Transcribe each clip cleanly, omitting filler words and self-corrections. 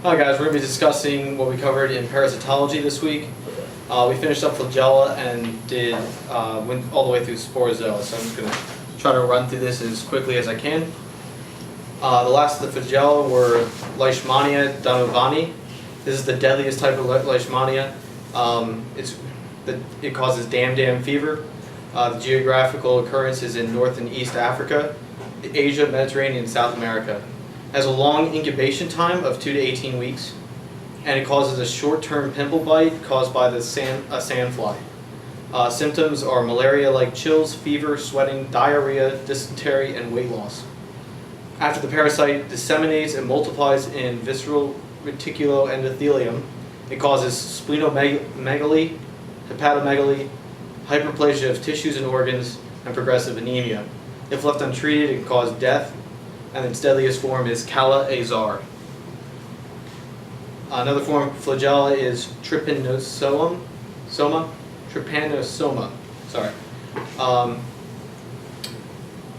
Hi guys, we're going to be discussing what we covered in parasitology this week. We finished up flagella and went all the way through sporozoa, so I'm just going to try to run through this as quickly as I can. The last of the flagella were Leishmania donovani. This is the deadliest type of Leishmania. It causes dam fever. The geographical occurrence is in North and East Africa, Asia, Mediterranean, and South America. It has a long incubation time of 2 to 18 weeks, and it causes a short-term pimple bite caused by a sandfly. Symptoms are malaria-like chills, fever, sweating, diarrhea, dysentery, and weight loss. After the parasite disseminates and multiplies in visceral reticuloendothelium, it causes splenomegaly, hepatomegaly, hyperplasia of tissues and organs, and progressive anemia. If left untreated, it can cause death, and its deadliest form is Kala-Azar. Another form of flagella is trypanosoma.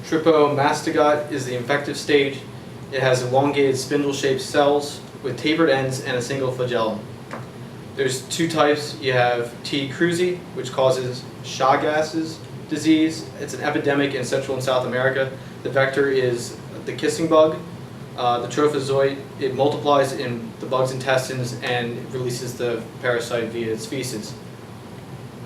Trypomastogot is the infective stage. It has elongated spindle-shaped cells with tapered ends and a single flagellum. There's two types. You have T. cruzi, which causes Chagas disease. It's an epidemic in Central and South America. The vector is the kissing bug. The trophozoite, it multiplies in the bug's intestines and releases the parasite via its feces.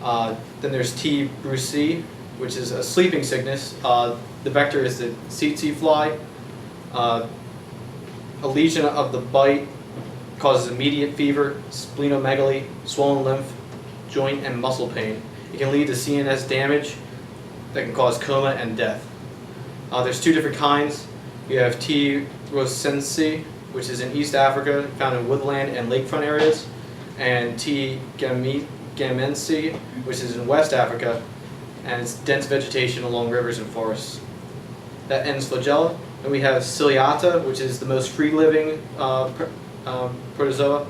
Then there's T. brucei, which is a sleeping sickness. The vector is the tsetse fly. A lesion of the bite causes immediate fever, splenomegaly, swollen lymph, joint and muscle pain. It can lead to CNS damage that can cause coma and death. There's two different kinds. You have T. rosensi, which is in East Africa, found in woodland and lakefront areas, and T. gamensi, which is in West Africa, and it's dense vegetation along rivers and forests. That ends flagella. And we have ciliata, which is the most free-living protozoa.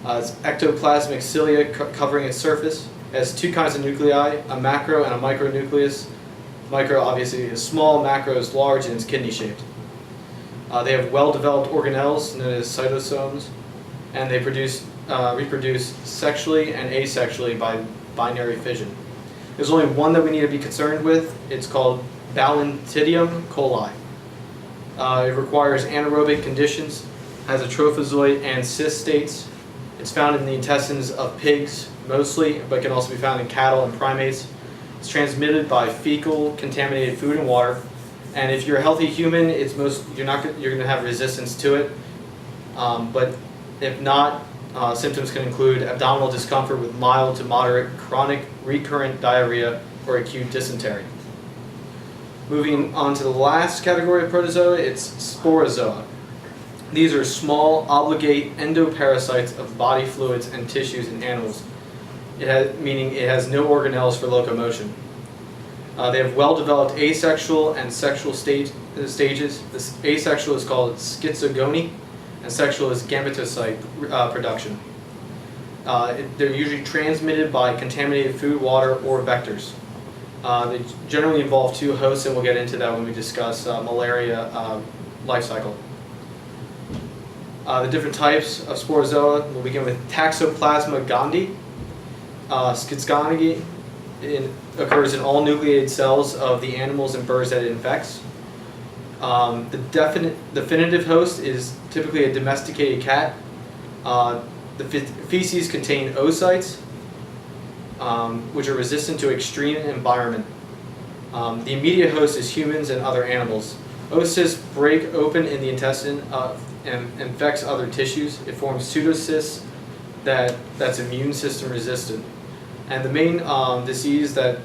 It's ectoplasmic cilia covering its surface. It has two kinds of nuclei, a macro and a micronucleus. Micro obviously is small, macro is large, and it's kidney-shaped. They have well-developed organelles known as cytosomes, and they reproduce sexually and asexually by binary fission. There's only one that we need to be concerned with. It's called Balantidium coli. It requires anaerobic conditions, has a trophozoite and cyst states. It's found in the intestines of pigs mostly, but can also be found in cattle and primates. It's transmitted by fecal contaminated food and water, and if you're a healthy human, you're going to have resistance to it. But if not, symptoms can include abdominal discomfort with mild to moderate chronic recurrent diarrhea or acute dysentery. Moving on to the last category of protozoa, it's sporozoa. These are small, obligate endoparasites of body fluids and tissues in animals. Meaning it has no organelles for locomotion. They have well-developed asexual and sexual stages. This asexual is called schizogony, and sexual is gametocyte production. They're usually transmitted by contaminated food, water, or vectors. They generally involve two hosts, and we'll get into that when we discuss malaria life cycle. The different types of sporozoa, we'll begin with Toxoplasma gondii. Schizogony occurs in all nucleated cells of the animals and birds that it infects. The definitive host is typically a domesticated cat. The feces contain oocytes, which are resistant to extreme environment. The immediate host is humans and other animals. Oocysts break open in the intestine and infects other tissues. It forms pseudocysts that's immune system resistant. And the main disease that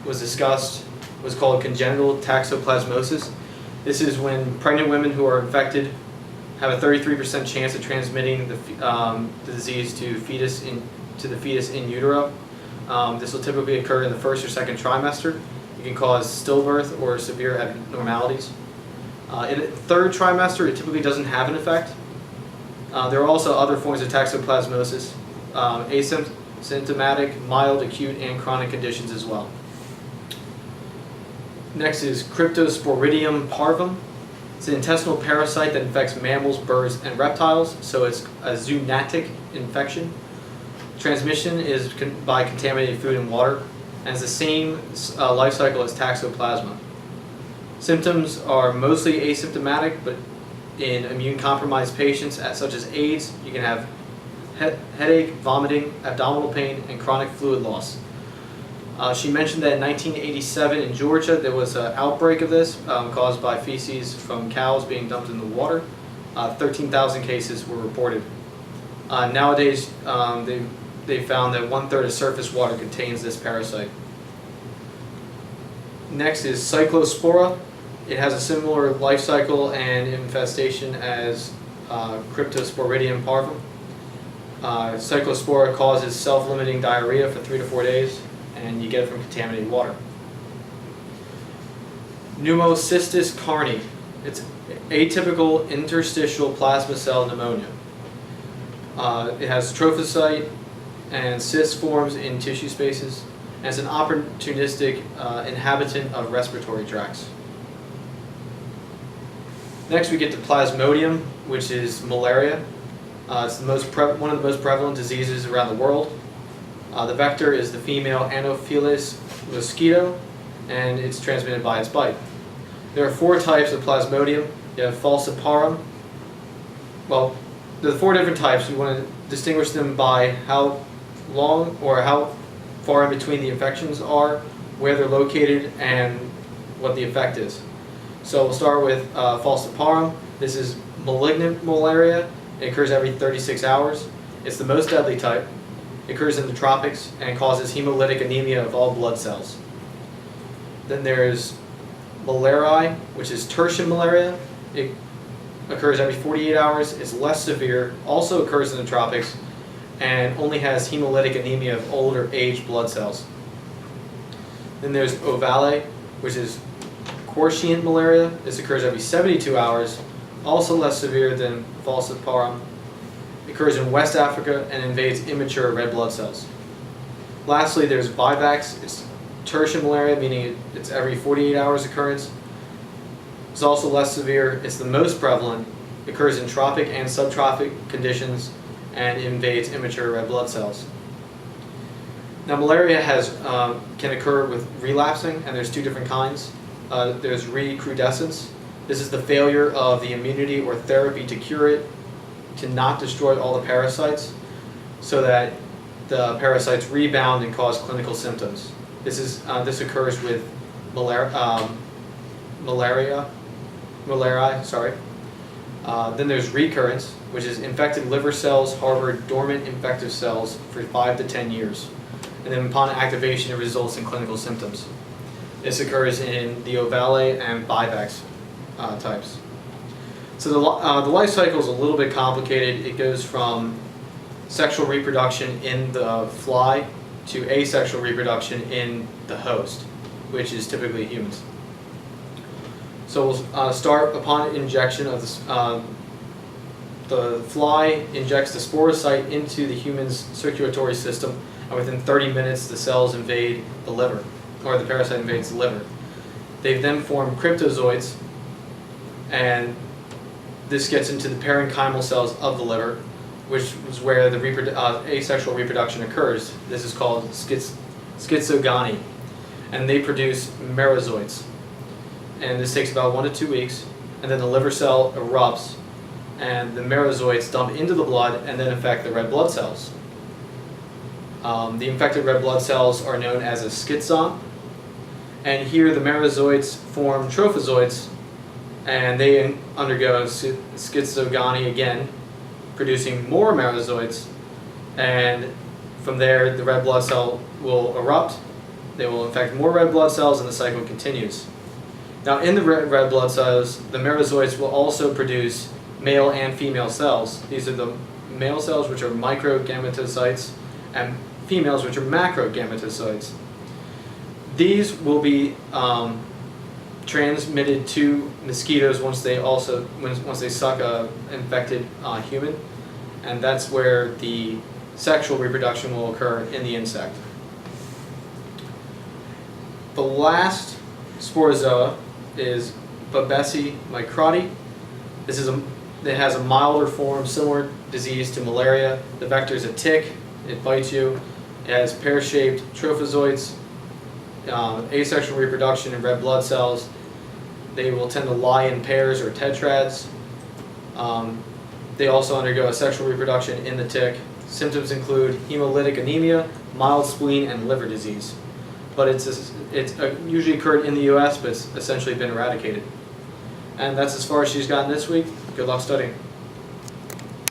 was discussed was called congenital toxoplasmosis. This is when pregnant women who are infected have a 33% chance of transmitting the disease to the fetus in utero. This will typically occur in the first or second trimester. It can cause stillbirth or severe abnormalities. In the third trimester, it typically doesn't have an effect. There are also other forms of toxoplasmosis, asymptomatic, mild, acute, and chronic conditions as well. Next is Cryptosporidium parvum. It's an intestinal parasite that infects mammals, birds, and reptiles, so it's a zoonotic infection. Transmission is by contaminated food and water, and it's the same life cycle as Toxoplasma. Symptoms are mostly asymptomatic, but in immune-compromised patients, such as AIDS, you can have headache, vomiting, abdominal pain, and chronic fluid loss. She mentioned that in 1987 in Georgia there was an outbreak of this caused by feces from cows being dumped in the water. 13,000 cases were reported. Nowadays they found that 1/3 of surface water contains this parasite. Next is Cyclospora. It has a similar life cycle and infestation as Cryptosporidium parvum. Cyclospora causes self-limiting diarrhea for 3 to 4 days, and you get it from contaminated water. Pneumocystis carni. It's atypical interstitial plasma cell pneumonia. It has trophocyte and cyst forms in tissue spaces, and it's an opportunistic inhabitant of respiratory tracts. Next we get to Plasmodium, which is malaria. It's one of the most prevalent diseases around the world. The vector is the female Anopheles mosquito, and it's transmitted by its bite. There are 4 types of Plasmodium. You have falciparum. Well, there are 4 different types. You want to distinguish them by how long or how far in between the infections are, where they're located, and what the effect is. So we'll start with falciparum. This is malignant malaria. It occurs every 36 hours. It's the most deadly type. It occurs in the tropics and causes hemolytic anemia of all blood cells. Then there's malariae, which is tertian malaria. It occurs every 48 hours. It's less severe, also occurs in the tropics, and only has hemolytic anemia of older aged blood cells. Then there's ovale, which is Quercient malaria. This occurs every 72 hours, also less severe than falciparum. It occurs in West Africa and invades immature red blood cells. Lastly, there's vivax. It's tertian malaria, meaning it's every 48 hours occurrence. It's also less severe. It's the most prevalent. It occurs in tropic and subtropic conditions and invades immature red blood cells. Now, malaria can occur with relapsing, and there's 2 different kinds. There's recrudescence. This is the failure of the immunity or therapy to cure it, to not destroy all the parasites, so that the parasites rebound and cause clinical symptoms. This occurs with malaria. Then there's recurrence, which is infected liver cells harbor dormant infective cells for 5 to 10 years, and then upon activation it results in clinical symptoms. This occurs in the ovale and vivax types. So the life cycle is a little bit complicated. It goes from sexual reproduction in the fly to asexual reproduction in the host, which is typically humans. So we'll start upon injection of the fly injects the sporocyte into the human's circulatory system, and within 30 minutes the cells invade the liver, or the parasite invades the liver. They then form cryptozoites, and this gets into the parenchymal cells of the liver, which is where the asexual reproduction occurs. This is called schizogony, and they produce merozoites. And this takes about 1 to 2 weeks, and then the liver cell erupts, and the merozoites dump into the blood and then infect the red blood cells. The infected red blood cells are known as a schizon, and here the merozoites form trophozoites, and they undergo schizogony again, producing more merozoites, and from there the red blood cell will erupt, they will infect more red blood cells, and the cycle continues. Now in the red blood cells, the merozoites will also produce male and female cells. These are the male cells, which are microgametocytes, and females, which are macrogametocytes. These will be transmitted to mosquitoes once they suck an infected human, and that's where the sexual reproduction will occur in the insect. The last sporozoa is Babesi microti. It has a milder form, similar disease to malaria. The vector is a tick. It bites you. It has pear-shaped trophozoites, asexual reproduction in red blood cells. They will tend to lie in pairs or tetrads. They also undergo asexual reproduction in the tick. Symptoms include hemolytic anemia, mild spleen, and liver disease. But it's usually occurred in the U.S., but it's essentially been eradicated. And that's as far as she's gotten this week. Good luck studying.